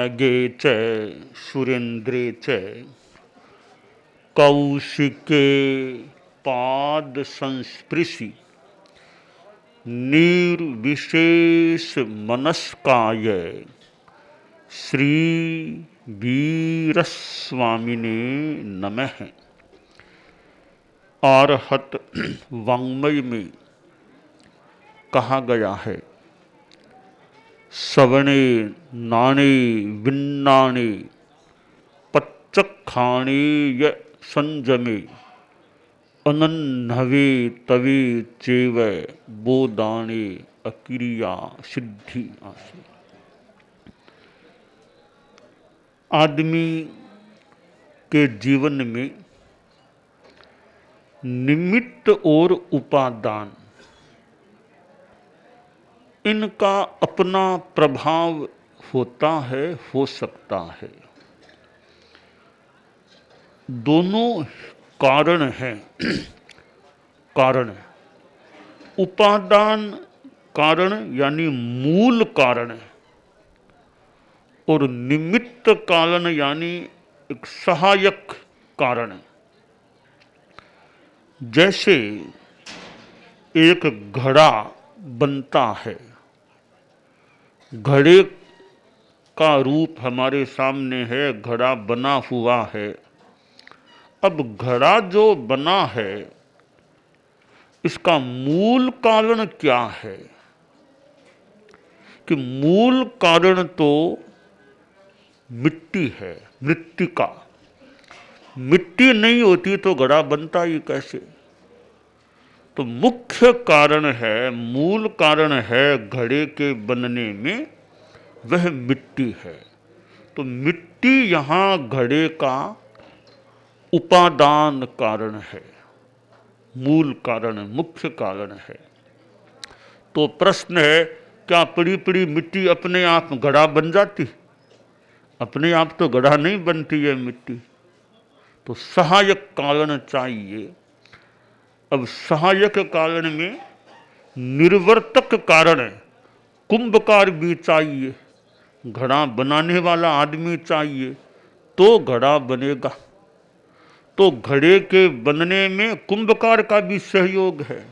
नगे च सुरेंद्रे च कौशिके पाद संस्पृशि निर्विशेष मनस्काय श्री वीरस्वामिने नमः। आरहत वाङ्मय में कहा गया है, सवणे नाणे विन्नाणे पच्चखाणे य संजमे अनन्नवे तवे चेव बोदाणे अक्रिया सिद्धि आसि। आदमी के जीवन में निमित्त और उपादान, इनका अपना प्रभाव होता है, हो सकता है। दोनों कारण हैं। कारण उपादान कारण यानी मूल कारण, और निमित्त कारण यानी एक सहायक कारण। जैसे एक घड़ा बनता है, घड़े का रूप हमारे सामने है, घड़ा बना हुआ है। अब घड़ा जो बना है, इसका मूल कारण क्या है? कि मूल कारण तो मिट्टी है, मृत्तिका। मिट्टी नहीं होती तो घड़ा बनता ही कैसे? तो मुख्य कारण है, मूल कारण है घड़े के बनने में, वह मिट्टी है। तो मिट्टी यहाँ घड़े का उपादान कारण है, मूल कारण, मुख्य कारण है। तो प्रश्न है, क्या पड़ी पड़ी मिट्टी अपने आप घड़ा बन जाती? अपने आप तो घड़ा नहीं बनती है मिट्टी, तो सहायक कारण चाहिए। अब सहायक कारण में निर्वर्तक कारण, कुंभकार भी चाहिए, घड़ा बनाने वाला आदमी चाहिए, तो घड़ा बनेगा। तो घड़े के बनने में कुंभकार का भी सहयोग है।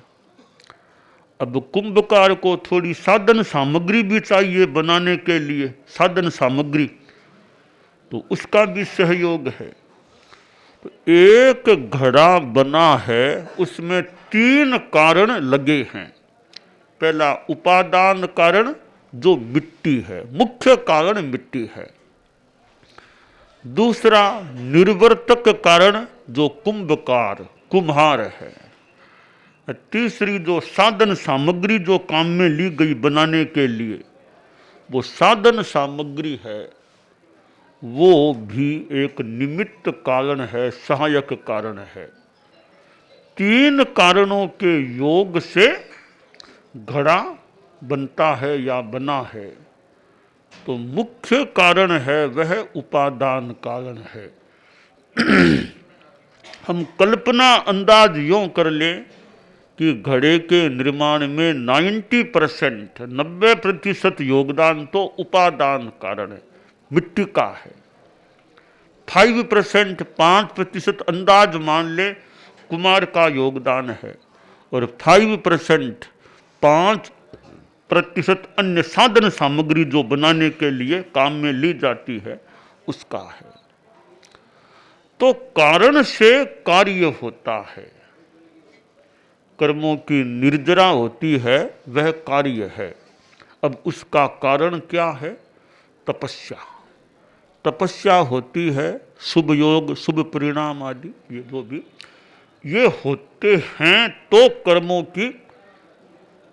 अब कुंभकार को थोड़ी साधन सामग्री भी चाहिए बनाने के लिए, साधन सामग्री, तो उसका भी सहयोग है। तो एक घड़ा बना है, उसमें 3 कारण लगे हैं। पहला उपादान कारण जो मिट्टी है, मुख्य कारण मिट्टी है। दूसरा निर्वर्तक कारण जो कुंभकार, कुम्हार है। तीसरी जो साधन सामग्री जो काम में ली गई बनाने के लिए, वो साधन सामग्री है, वो भी एक निमित्त कारण है, सहायक कारण है। 3 कारणों के योग से घड़ा बनता है या बना है। तो मुख्य कारण है वह उपादान कारण है। हम कल्पना अंदाज यों कर लें कि घड़े के निर्माण में 90% योगदान तो उपादान कारण है, मिट्टी का है। 5% अंदाज मान ले कुम्हार का योगदान है, और 5% अन्य साधन सामग्री जो बनाने के लिए काम में ली जाती है, उसका है। तो कारण से कार्य होता है। कर्मों की निर्जरा होती है, वह कार्य है। अब उसका कारण क्या है? तपस्या। तपस्या होती है, शुभ योग, शुभ परिणाम आदि, ये जो भी ये होते हैं, तो कर्मों की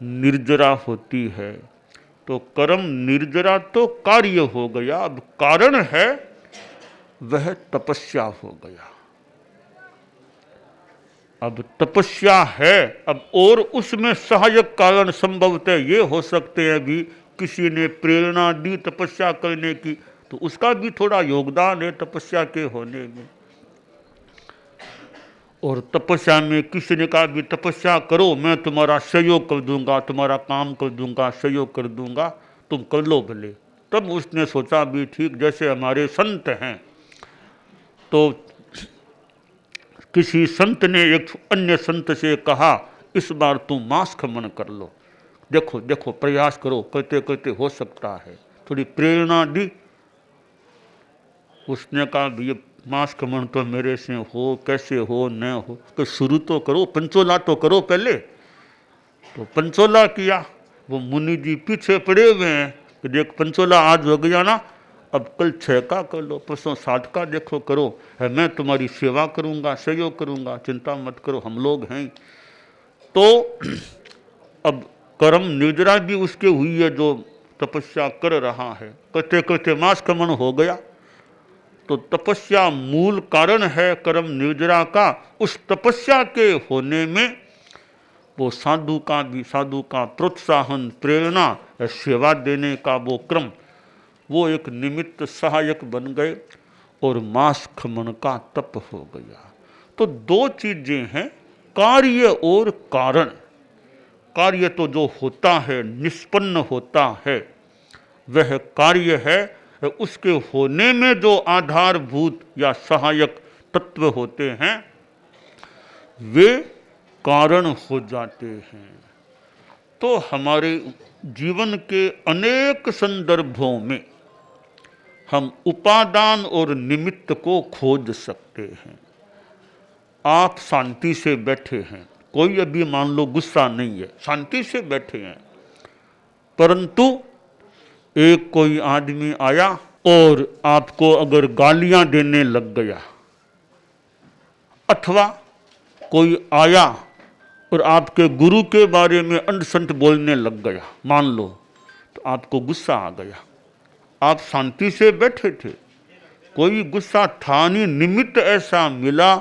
निर्जरा होती है। तो कर्म निर्जरा तो कार्य हो गया, अब कारण है वह तपस्या हो गया। अब तपस्या है, अब और उसमें सहायक कारण संभवतः ये हो सकते हैं भी, किसी ने प्रेरणा दी तपस्या करने की, तो उसका भी थोड़ा योगदान है तपस्या के होने में। और तपस्या में किसी ने कहा भी तपस्या करो, मैं तुम्हारा सहयोग कर दूंगा, तुम्हारा काम कर दूंगा, सहयोग कर दूंगा, तुम कर लो भले। तब उसने सोचा भी ठीक, जैसे हमारे संत हैं, तो किसी संत ने एक अन्य संत से कहा इस बार तुम मांस खमन कर लो, देखो देखो प्रयास करो, करते करते हो सकता है, थोड़ी प्रेरणा दी। उसने कहा ये मांस खमन तो मेरे से हो कैसे हो न हो, तो शुरू तो करो, पंचोला तो करो पहले। तो पंचोला किया। वो मुनि जी पीछे पड़े हुए हैं कि देख पंचोला आज हो गया ना, अब कल 6 का कर लो, परसों 7 का देखो करो, है मैं तुम्हारी सेवा करूंगा, सहयोग करूंगा, चिंता मत करो, हम लोग हैं। तो अब कर्म निर्जरा भी उसके हुई है जो तपस्या कर रहा है, करते करते मांस खमन हो गया। तो तपस्या मूल कारण है कर्म निर्जरा का। उस तपस्या के होने में वो साधु का प्रोत्साहन, प्रेरणा, सेवा देने का वो क्रम, वो एक निमित्त सहायक बन गए और मांस खमन का तप हो गया। तो 2 चीजें हैं, कार्य और कारण। कार्य तो जो होता है, निष्पन्न होता है, वह कार्य है। उसके होने में जो आधारभूत या सहायक तत्व होते हैं वे कारण हो जाते हैं। तो हमारे जीवन के अनेक संदर्भों में हम उपादान और निमित्त को खोज सकते हैं। आप शांति से बैठे हैं, कोई अभी मान लो गुस्सा नहीं है, शांति से बैठे हैं, परंतु एक कोई आदमी आया और आपको अगर गालियां देने लग गया, अथवा कोई आया और आपके गुरु के बारे में अंट-शंट बोलने लग गया, मान लो, तो आपको गुस्सा आ गया। आप शांति से बैठे थे, कोई गुस्सा था नहीं, निमित्त ऐसा मिला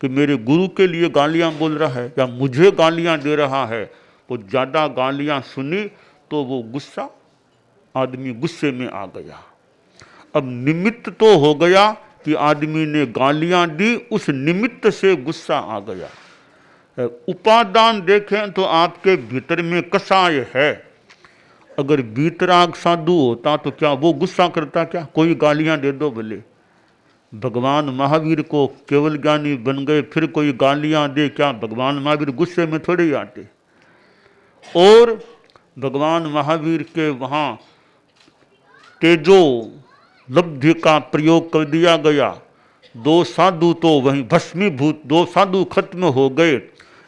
कि मेरे गुरु के लिए गालियां बोल रहा है या मुझे गालियां दे रहा है। वो ज़्यादा गालियां सुनी तो वो गुस्सा, आदमी गुस्से में आ गया। अब निमित्त तो हो गया कि आदमी ने गालियां दी, उस निमित्त से गुस्सा आ गया। उपादान देखें तो आपके भीतर में कषाय है। अगर वीतराग साधु होता तो क्या वो गुस्सा करता? क्या कोई गालियां दे दो भले। भगवान महावीर को केवल ज्ञानी बन गए, फिर कोई गालियां दे, क्या भगवान महावीर गुस्से में थोड़े ही आते? और भगवान महावीर के वहाँ तेजो लब्धि का प्रयोग कर दिया गया, 2 साधु तो वहीं भस्मीभूत, 2 साधु खत्म हो गए,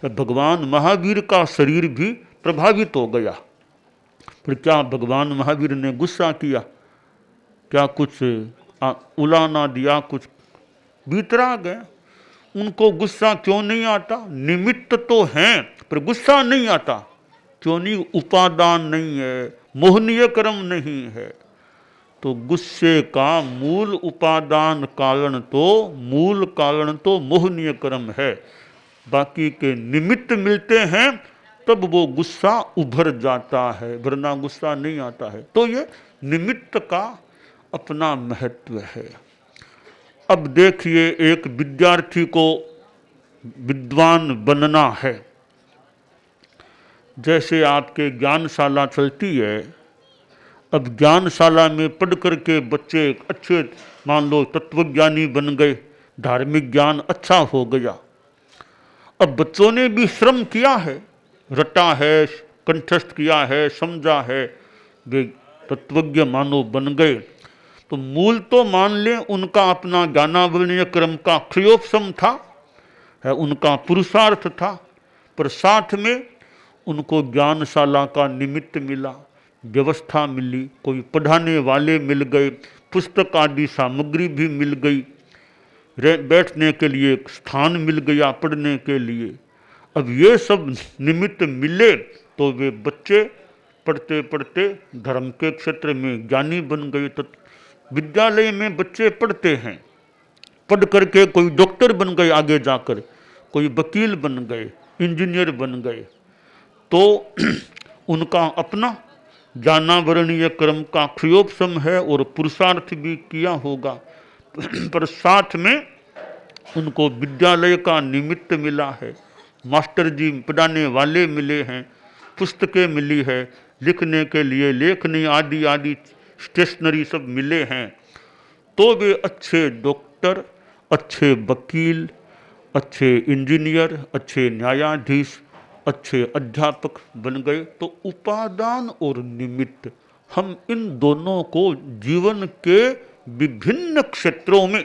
भगवान महावीर का शरीर भी प्रभावित हो गया। फिर क्या भगवान महावीर ने गुस्सा किया? क्या कुछ उलाना दिया? कुछ वीतराग है, उनको गुस्सा क्यों नहीं आता? निमित्त तो हैं पर गुस्सा नहीं आता। क्यों नहीं? उपादान नहीं है, मोहनीय कर्म नहीं है। तो गुस्से का मूल उपादान कारण तो मोहनीय कर्म है। बाकी के निमित्त मिलते हैं तब वो गुस्सा उभर जाता है, वरना गुस्सा नहीं आता है। तो ये निमित्त का अपना महत्व है। अब देखिए, एक विद्यार्थी को विद्वान बनना है, जैसे आपके ज्ञानशाला चलती है। अब ज्ञानशाला में पढ़ करके बच्चे अच्छे, मान लो तत्वज्ञानी बन गए, धार्मिक ज्ञान अच्छा हो गया। अब बच्चों ने भी श्रम किया है, रटा है, कंठस्थ किया है, समझा है, वे तत्वज्ञ मानो बन गए। तो मूल तो मान लें उनका अपना ज्ञानावरणीय क्रम का क्षयोपशम था, है उनका पुरुषार्थ था, पर साथ में उनको ज्ञानशाला का निमित्त मिला, व्यवस्था मिली, कोई पढ़ाने वाले मिल गए, पुस्तक आदि सामग्री भी मिल गई, बैठने के लिए स्थान मिल गया पढ़ने के लिए। अब ये सब निमित्त मिले तो वे बच्चे पढ़ते पढ़ते धर्म के क्षेत्र में ज्ञानी बन गए। तो विद्यालय में बच्चे पढ़ते हैं, पढ़ करके कोई डॉक्टर बन गए, आगे जाकर कोई वकील बन गए, इंजीनियर बन गए, तो उनका अपना ज्ञानावरणीय क्रम का क्षयोपशम है और पुरुषार्थ भी किया होगा। पर साथ में उनको विद्यालय का निमित्त मिला है, मास्टर जी पढ़ाने वाले मिले हैं, पुस्तकें मिली है, लिखने के लिए लेखनी आदि आदि स्टेशनरी सब मिले हैं, तो वे अच्छे डॉक्टर, अच्छे वकील, अच्छे इंजीनियर, अच्छे न्यायाधीश, अच्छे अध्यापक बन गए। तो उपादान और निमित्त, हम इन दोनों को जीवन के विभिन्न क्षेत्रों में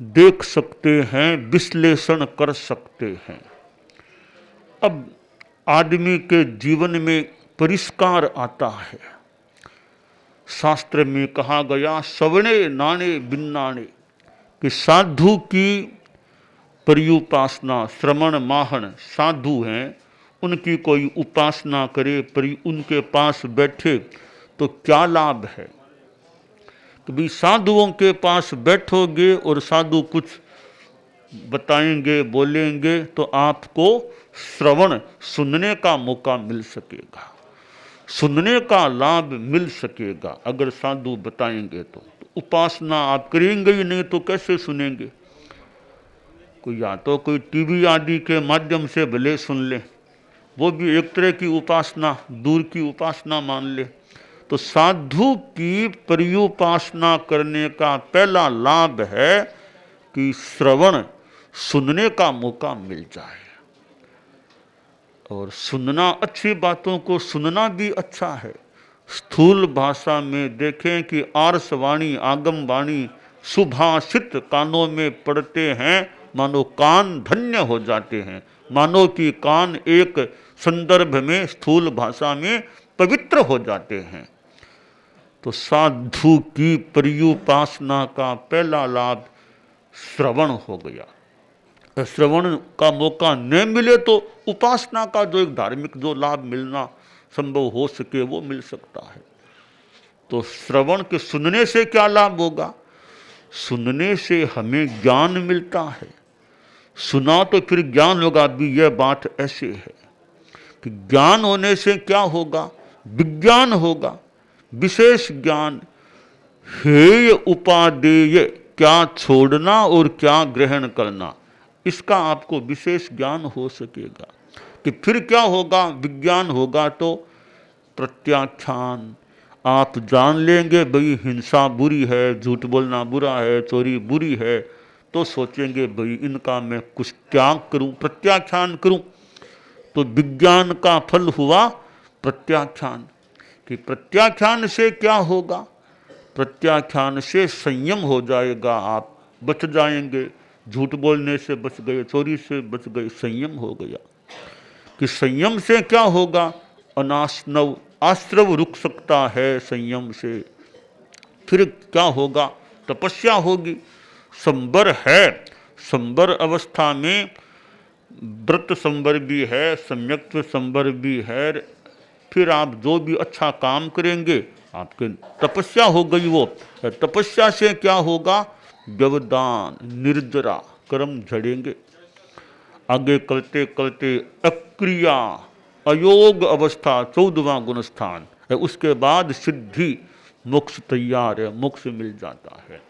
देख सकते हैं, विश्लेषण कर सकते हैं। अब आदमी के जीवन में परिष्कार आता है। शास्त्र में कहा गया, सवणे नाणे बिन्नाणे, कि साधु की पर्युपासना, श्रवण माहन साधु हैं, उनकी कोई उपासना करे, उनके पास बैठे तो क्या लाभ है। कभी साधुओं के पास बैठोगे और साधु कुछ बताएंगे, बोलेंगे, तो आपको श्रवण, सुनने का मौका मिल सकेगा, सुनने का लाभ मिल सकेगा। अगर साधु बताएंगे तो उपासना आप करेंगे ही नहीं तो कैसे सुनेंगे। कोई या तो कोई टीवी आदि के माध्यम से भले सुन ले, वो भी एक तरह की उपासना, दूर की उपासना मान ले। तो साधु की पर्युपासना करने का पहला लाभ है कि श्रवण, सुनने का मौका मिल जाए। और सुनना, अच्छी बातों को सुनना भी अच्छा है। स्थूल भाषा में देखें कि आर्षवाणी, आगम वाणी, सुभाषित कानों में पड़ते हैं, मानो कान धन्य हो जाते हैं, मानो कि कान एक संदर्भ में, स्थूल भाषा में पवित्र हो जाते हैं। तो साधु की पर्युपासना का पहला लाभ श्रवण हो गया। श्रवण का मौका न मिले तो उपासना का जो एक धार्मिक जो लाभ मिलना संभव हो सके वो मिल सकता है। तो श्रवण के सुनने से क्या लाभ होगा? सुनने से हमें ज्ञान मिलता है। सुना तो फिर ज्ञान होगा भी, यह बात ऐसे है कि ज्ञान होने से क्या होगा? विज्ञान होगा, विशेष ज्ञान। हेय उपादेय, क्या छोड़ना और क्या ग्रहण करना, इसका आपको विशेष ज्ञान हो सकेगा। कि फिर क्या होगा? विज्ञान होगा तो प्रत्याख्यान, आप जान लेंगे भाई हिंसा बुरी है, झूठ बोलना बुरा है, चोरी बुरी है, तो सोचेंगे भाई इनका मैं कुछ त्याग करूं, प्रत्याख्यान करूं। तो विज्ञान का फल हुआ प्रत्याख्यान। कि प्रत्याख्यान से क्या होगा? प्रत्याख्यान से संयम हो जाएगा, आप बच जाएंगे, झूठ बोलने से बच गए, चोरी से बच गए, संयम हो गया। कि संयम से क्या होगा? अनाश्नव, आश्रव रुक सकता है संयम से। फिर क्या होगा? तपस्या होगी। संबर है, संबर अवस्था में व्रत संबर भी है, सम्यक्त्व संबर भी है। फिर आप जो भी अच्छा काम करेंगे, आपके तपस्या हो गई। वो तपस्या से क्या होगा? व्यवधान, निर्जरा, कर्म झड़ेंगे। आगे करते करते अक्रिया, अयोग अवस्था, 14वां गुण स्थान है। उसके बाद सिद्धि, मोक्ष तैयार है, मोक्ष मिल जाता है।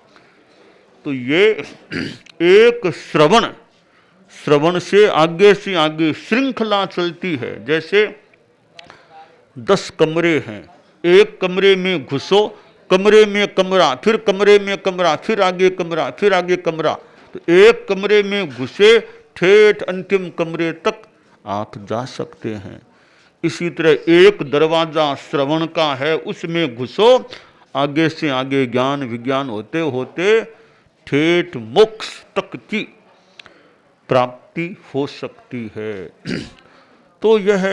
तो ये एक श्रवण, श्रवण से आगे श्रृंखला चलती है। जैसे 10 कमरे हैं, एक कमरे में घुसो, कमरे में कमरा, फिर कमरे में कमरा, फिर आगे कमरा, फिर आगे कमरा। तो एक कमरे में घुसे ठेठ अंतिम कमरे तक आप जा सकते हैं। इसी तरह एक दरवाजा श्रवण का है, उसमें घुसो, आगे से आगे ज्ञान विज्ञान होते होते ठेठ मोक्ष तक की प्राप्ति हो सकती है। तो यह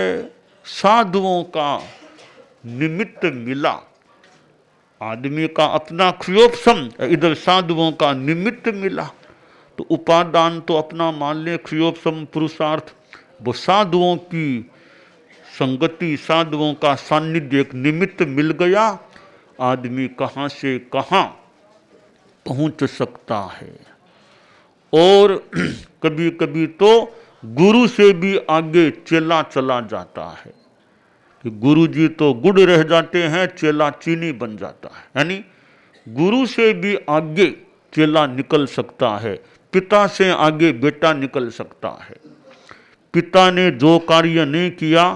साधुओं का निमित्त मिला। आदमी का अपना क्रियोपसम, इधर साधुओं का निमित्त मिला। तो उपादान तो अपना मान ले, क्रियोपसम पुरुषार्थ, वो साधुओं की संगति, साधुओं का सानिध्य एक निमित्त मिल गया। आदमी कहाँ से कहाँ पहुँच सकता है। और कभी कभी तो गुरु से भी आगे चेला चला जाता है। कि गुरु जी तो गुड़ रह जाते हैं, चेला चीनी बन जाता है। यानी गुरु से भी आगे चेला निकल सकता है, पिता से आगे बेटा निकल सकता है। पिता ने जो कार्य नहीं किया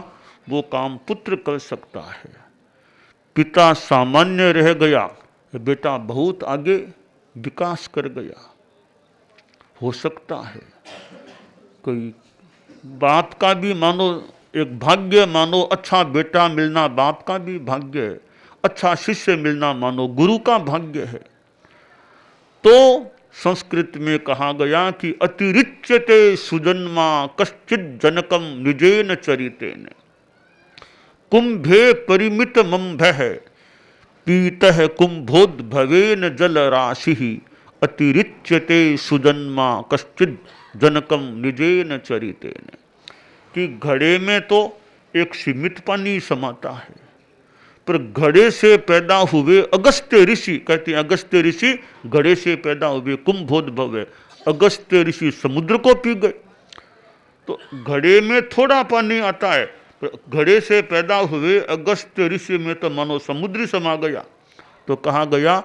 वो काम पुत्र कर सकता है। पिता सामान्य रह गया, बेटा बहुत आगे विकास कर गया। हो सकता है कोई बाप का भी मानो एक भाग्य, मानो अच्छा बेटा मिलना बाप का भी भाग्य है, अच्छा शिष्य मिलना मानो गुरु का भाग्य है। तो संस्कृत में कहा गया कि अतिरिच्यते सुजन्मा कश्चित जनकम निजेन चरितेन कुंभे परिमित मम्भः पीतः कुंभोद्भवेन जल राशि अतिरिच्यते सुजन्मा कश्चित जनकम निजेन चरितेन। कि घड़े में तो एक सीमित पानी समाता है, पर घड़े से पैदा हुए अगस्त्य ऋषि, कहते हैं अगस्त्य ऋषि घड़े से पैदा हुए, कुंभोद्भव है, अगस्त्य ऋषि समुद्र को पी गए। तो घड़े में थोड़ा पानी आता है, पर घड़े से पैदा हुए अगस्त्य ऋषि में तो मानो समुद्र समा गया। तो कहा गया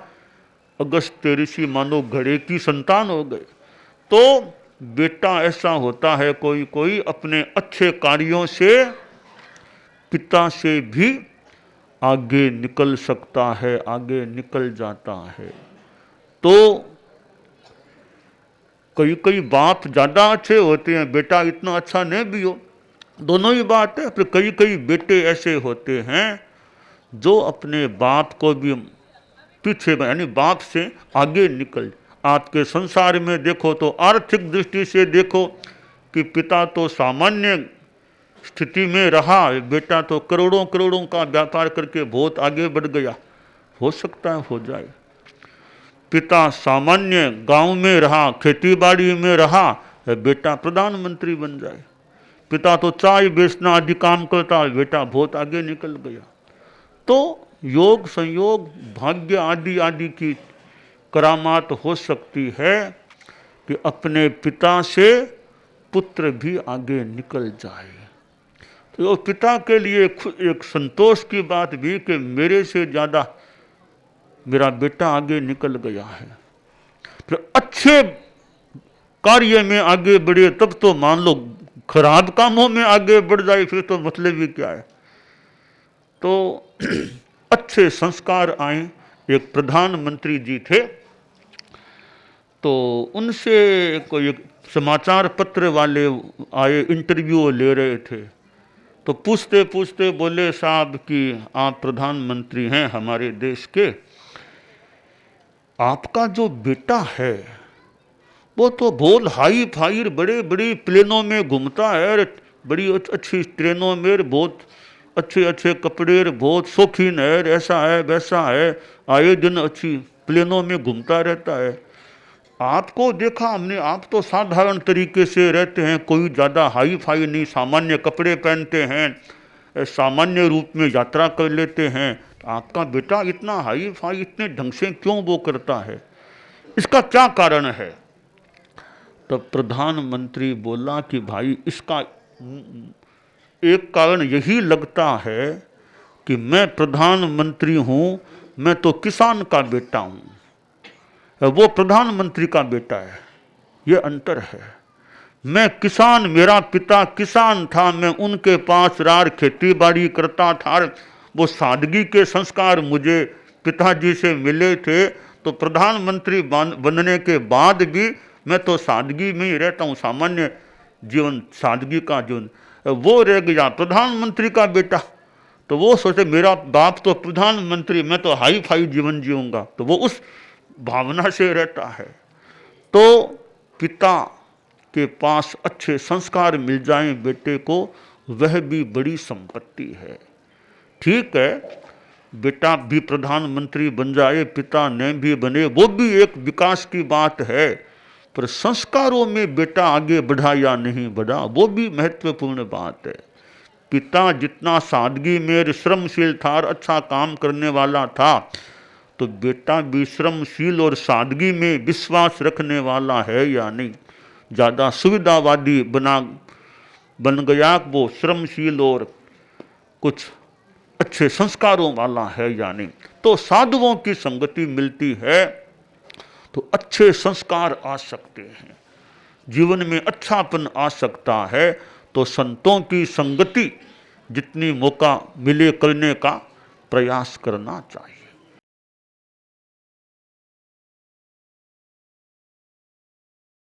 अगस्त्य ऋषि मानो घड़े की संतान हो गए। तो बेटा ऐसा होता है, कोई कोई अपने अच्छे कार्यों से पिता से भी आगे निकल सकता है, आगे निकल जाता है। तो कई कई बाप ज़्यादा अच्छे होते हैं, बेटा इतना अच्छा नहीं भी हो, दोनों ही बात है। फिर कई कई बेटे ऐसे होते हैं जो अपने बाप को भी पीछे, यानी बाप से आगे निकल। आपके संसार में देखो तो आर्थिक दृष्टि से देखो कि पिता तो सामान्य स्थिति में रहा, बेटा तो करोड़ों करोड़ों का व्यापार करके बहुत आगे बढ़ गया। हो सकता है हो जाए। पिता सामान्य गांव में रहा, खेती बाड़ी में रहा, बेटा प्रधानमंत्री बन जाए। पिता तो चाय बेचना आदि काम करता है, बेटा बहुत आगे निकल गया। तो योग संयोग भाग्य आदि आदि की करामात हो सकती है कि अपने पिता से पुत्र भी आगे निकल जाए। तो पिता के लिए एक संतोष की बात भी कि मेरे से ज़्यादा मेरा बेटा आगे निकल गया है। फिर अच्छे कार्य में आगे बढ़े तब तो मान लो, खराब कामों में आगे बढ़ जाए फिर तो मतलब ही क्या है। तो अच्छे संस्कार आए। एक प्रधानमंत्री जी थे, तो उनसे कोई समाचार पत्र वाले आए, इंटरव्यू ले रहे थे। तो पूछते पूछते बोले, साहब कि आप प्रधानमंत्री हैं हमारे देश के, आपका जो बेटा है वो तो बहुत हाई फाई बड़े बड़े प्लेनों में घूमता है, बड़ी अच्छी ट्रेनों में, बहुत अच्छे अच्छे कपड़े, बहुत शौकीन है, ऐसा है वैसा है, आए दिन अच्छी प्लेनों में घूमता रहता है। आपको देखा हमने, आप तो साधारण तरीके से रहते हैं, कोई ज़्यादा हाई फाई नहीं, सामान्य कपड़े पहनते हैं, सामान्य रूप में यात्रा कर लेते हैं। आपका बेटा इतना हाई फाई, इतने ढंग से क्यों वो करता है, इसका क्या कारण है? तब प्रधानमंत्री बोला कि भाई इसका एक कारण यही लगता है कि मैं प्रधानमंत्री हूँ, मैं तो किसान का बेटा हूँ, वो प्रधानमंत्री का बेटा है, ये अंतर है। मैं किसान, मेरा पिता किसान था, मैं उनके पास रार खेती बाड़ी करता था, वो सादगी के संस्कार मुझे पिताजी से मिले थे। तो प्रधानमंत्री बनने के बाद भी मैं तो सादगी में ही रहता हूँ, सामान्य जीवन, सादगी का जीवन। वो रह गया प्रधानमंत्री का बेटा, तो वो सोचे मेरा बाप तो प्रधानमंत्री, मैं तो हाई फाई जीवन जीऊँगा, तो वो उस भावना से रहता है। तो पिता के पास अच्छे संस्कार मिल जाएं बेटे को, वह भी बड़ी संपत्ति है। ठीक है, बेटा भी प्रधानमंत्री बन जाए, पिता ने भी बने, वो भी एक विकास की बात है, पर संस्कारों में बेटा आगे बढ़ा या नहीं बढ़ा, वो भी महत्वपूर्ण बात है। पिता जितना सादगी में श्रमशील था, अच्छा काम करने वाला था, तो बेटा भी श्रमशील और सादगी में विश्वास रखने वाला है या नहीं। ज़्यादा सुविधावादी बन गया, वो श्रमशील और कुछ अच्छे संस्कारों वाला है या नहीं। तो साधुओं की संगति मिलती है तो अच्छे संस्कार आ सकते हैं, जीवन में अच्छापन आ सकता है। तो संतों की संगति जितनी मौका मिले करने का, प्रयास करना चाहिए।